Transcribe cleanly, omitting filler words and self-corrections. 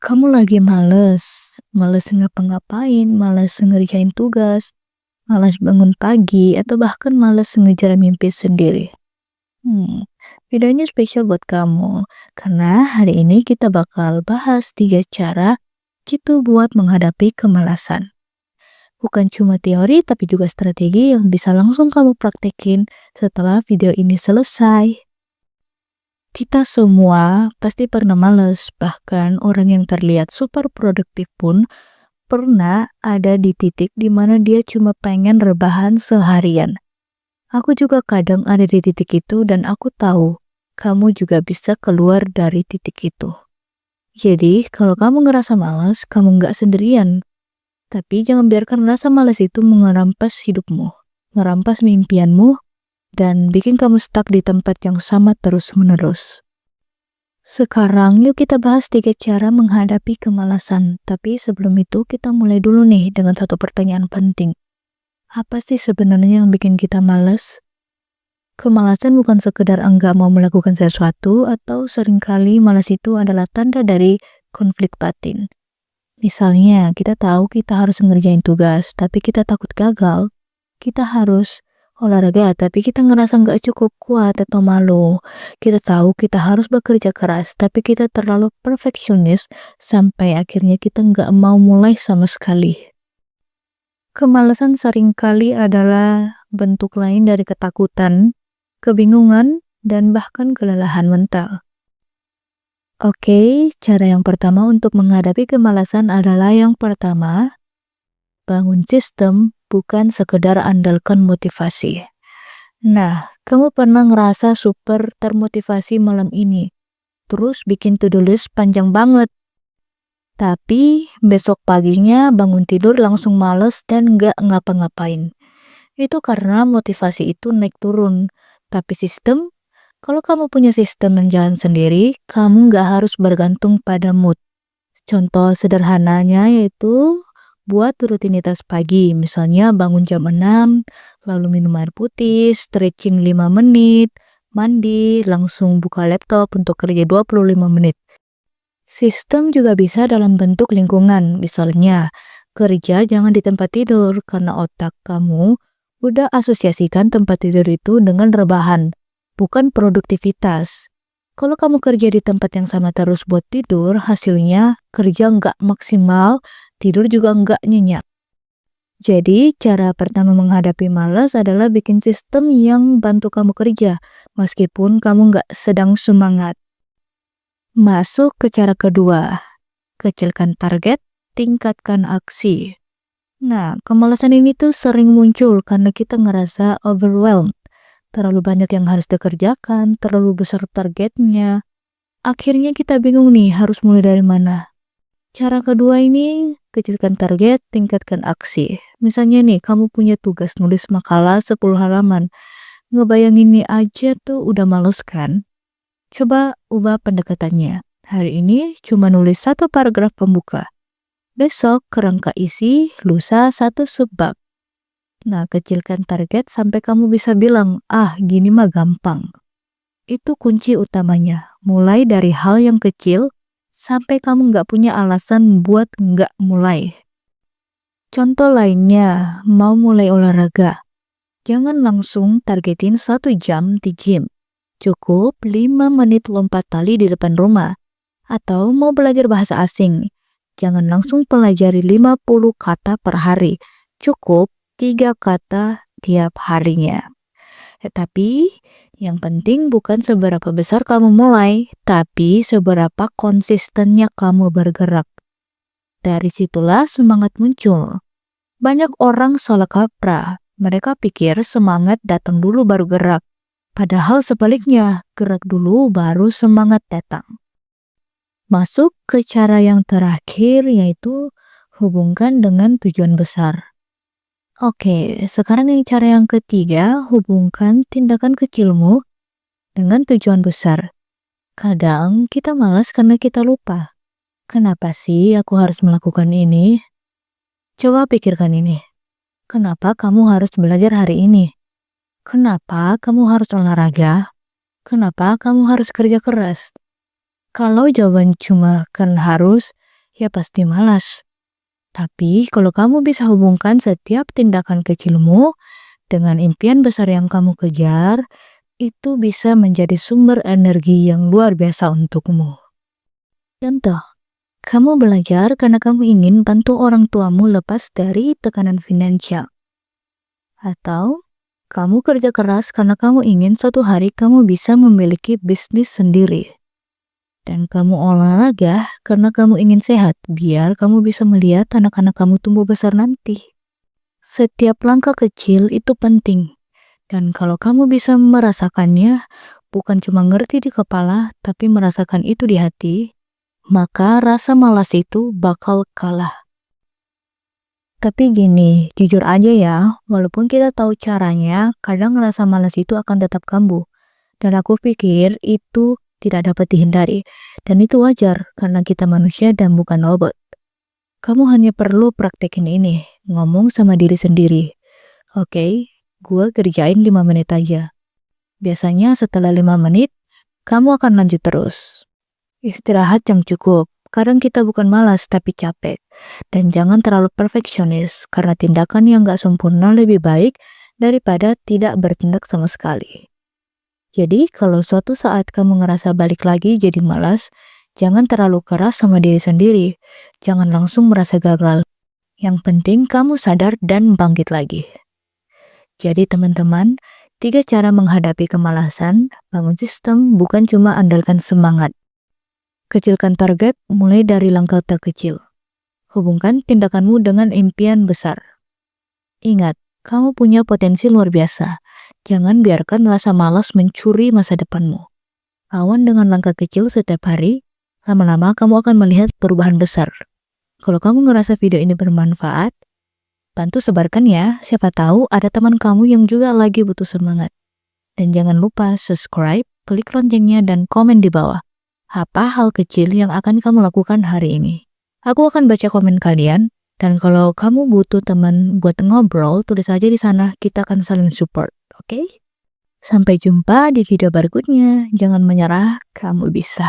kamu lagi males ngapa-ngapain, males ngerjain tugas, malas bangun pagi, atau bahkan malas ngejar mimpi sendiri. Video ini spesial buat kamu, karena hari ini kita bakal bahas 3 cara gitu buat menghadapi kemalasan. Bukan cuma teori, tapi juga strategi yang bisa langsung kamu praktekin setelah video ini selesai. Kita semua pasti pernah males, bahkan orang yang terlihat super produktif pun pernah ada di titik dimana dia cuma pengen rebahan seharian. Aku juga kadang ada di titik itu dan aku tahu kamu juga bisa keluar dari titik itu. Jadi kalau kamu ngerasa malas, kamu nggak sendirian. Tapi jangan biarkan rasa malas itu merampas hidupmu, merampas mimpianmu, dan bikin kamu stuck di tempat yang sama terus-menerus. Sekarang yuk kita bahas 3 cara menghadapi kemalasan. Tapi sebelum itu kita mulai dulu nih dengan satu pertanyaan penting. Apa sih sebenarnya yang bikin kita malas? Kemalasan bukan sekedar enggak mau melakukan sesuatu, atau seringkali malas itu adalah tanda dari konflik batin. Misalnya, kita tahu kita harus ngerjain tugas, tapi kita takut gagal. Kita harus olahraga, tapi kita ngerasa nggak cukup kuat atau malu. Kita tahu kita harus bekerja keras, tapi kita terlalu perfeksionis sampai akhirnya kita nggak mau mulai sama sekali. Kemalasan seringkali adalah bentuk lain dari ketakutan, kebingungan, dan bahkan kelelahan mental. Oke, cara yang pertama untuk menghadapi kemalasan adalah yang pertama, bangun sistem, bukan sekedar andalkan motivasi. Nah, kamu pernah ngerasa super termotivasi malam ini, terus bikin to-do list panjang banget. Tapi besok paginya bangun tidur langsung males dan nggak ngapa-ngapain. Itu karena motivasi itu naik turun. Tapi sistem, kalau kamu punya sistem yang jalan sendiri, kamu nggak harus bergantung pada mood. Contoh sederhananya yaitu buat rutinitas pagi, misalnya bangun jam 6, lalu minum air putih, stretching 5 menit, mandi, langsung buka laptop untuk kerja 25 menit. Sistem juga bisa dalam bentuk lingkungan, misalnya kerja jangan di tempat tidur karena otak kamu udah asosiasikan tempat tidur itu dengan rebahan, bukan produktivitas. Kalau kamu kerja di tempat yang sama terus buat tidur, hasilnya kerja nggak maksimal, tidur juga nggak nyenyak. Jadi, cara pertama menghadapi malas adalah bikin sistem yang bantu kamu kerja, meskipun kamu nggak sedang semangat. Masuk ke cara kedua, kecilkan target, tingkatkan aksi. Nah, kemalasan ini tuh sering muncul karena kita ngerasa overwhelmed. Terlalu banyak yang harus dikerjakan, terlalu besar targetnya. Akhirnya kita bingung nih harus mulai dari mana. Cara kedua ini, kecilkan target, tingkatkan aksi. Misalnya nih, kamu punya tugas nulis makalah 10 halaman. Ngebayangin ini aja tuh udah males kan? Coba ubah pendekatannya. Hari ini cuma nulis 1 paragraf pembuka. Besok kerangka isi, lusa 1 subbab. Nah, kecilkan target sampai kamu bisa bilang, gini mah gampang. Itu kunci utamanya. Mulai dari hal yang kecil, sampai kamu nggak punya alasan buat nggak mulai. Contoh lainnya, mau mulai olahraga. Jangan langsung targetin 1 jam di gym. Cukup 5 menit lompat tali di depan rumah. Atau mau belajar bahasa asing. Jangan langsung pelajari 50 kata per hari. Cukup 3 kata tiap harinya. Tetapi yang penting bukan seberapa besar kamu mulai, tapi seberapa konsistennya kamu bergerak. Dari situlah semangat muncul. Banyak orang salah kaprah. Mereka pikir semangat datang dulu baru gerak. Padahal sebaliknya, gerak dulu baru semangat datang. Masuk ke cara yang terakhir, yaitu hubungkan dengan tujuan besar. Oke, sekarang cara yang ketiga, hubungkan tindakan kecilmu dengan tujuan besar. Kadang kita malas karena kita lupa. Kenapa sih aku harus melakukan ini? Coba pikirkan ini. Kenapa kamu harus belajar hari ini? Kenapa kamu harus olahraga? Kenapa kamu harus kerja keras? Kalau jawaban cuma kan harus, ya pasti malas. Tapi kalau kamu bisa hubungkan setiap tindakan kecilmu dengan impian besar yang kamu kejar, itu bisa menjadi sumber energi yang luar biasa untukmu. Contoh, kamu belajar karena kamu ingin bantu orang tuamu lepas dari tekanan finansial. Atau kamu kerja keras karena kamu ingin suatu hari kamu bisa memiliki bisnis sendiri. Dan kamu olahraga karena kamu ingin sehat, biar kamu bisa melihat anak-anak kamu tumbuh besar nanti. Setiap langkah kecil itu penting. Dan kalau kamu bisa merasakannya, bukan cuma ngerti di kepala, tapi merasakan itu di hati, maka rasa malas itu bakal kalah. Tapi gini, jujur aja ya, walaupun kita tahu caranya, kadang rasa malas itu akan tetap kambuh. Dan aku pikir itu tidak dapat dihindari. Dan itu wajar, karena kita manusia dan bukan robot. Kamu hanya perlu praktekin ini, ngomong sama diri sendiri. Oke, gue kerjain 5 menit aja. Biasanya setelah 5 menit, kamu akan lanjut terus. Istirahat yang cukup. Kadang kita bukan malas tapi capek. Dan jangan terlalu perfeksionis, karena tindakan yang gak sempurna lebih baik daripada tidak bertindak sama sekali. Jadi kalau suatu saat kamu ngerasa balik lagi jadi malas, jangan terlalu keras sama diri sendiri. Jangan langsung merasa gagal. Yang penting kamu sadar dan bangkit lagi. Jadi teman-teman, 3 cara menghadapi kemalasan, bangun sistem bukan cuma andalkan semangat. Kecilkan target mulai dari langkah terkecil. Hubungkan tindakanmu dengan impian besar. Ingat, kamu punya potensi luar biasa. Jangan biarkan rasa malas mencuri masa depanmu. Lawan dengan langkah kecil setiap hari, lama-lama kamu akan melihat perubahan besar. Kalau kamu ngerasa video ini bermanfaat, bantu sebarkan ya, siapa tahu ada teman kamu yang juga lagi butuh semangat. Dan jangan lupa subscribe, klik loncengnya, dan komen di bawah. Apa hal kecil yang akan kamu lakukan hari ini? Aku akan baca komen kalian, dan kalau kamu butuh teman buat ngobrol, tulis aja di sana, kita akan saling support, oke? Sampai jumpa di video berikutnya, jangan menyerah, kamu bisa.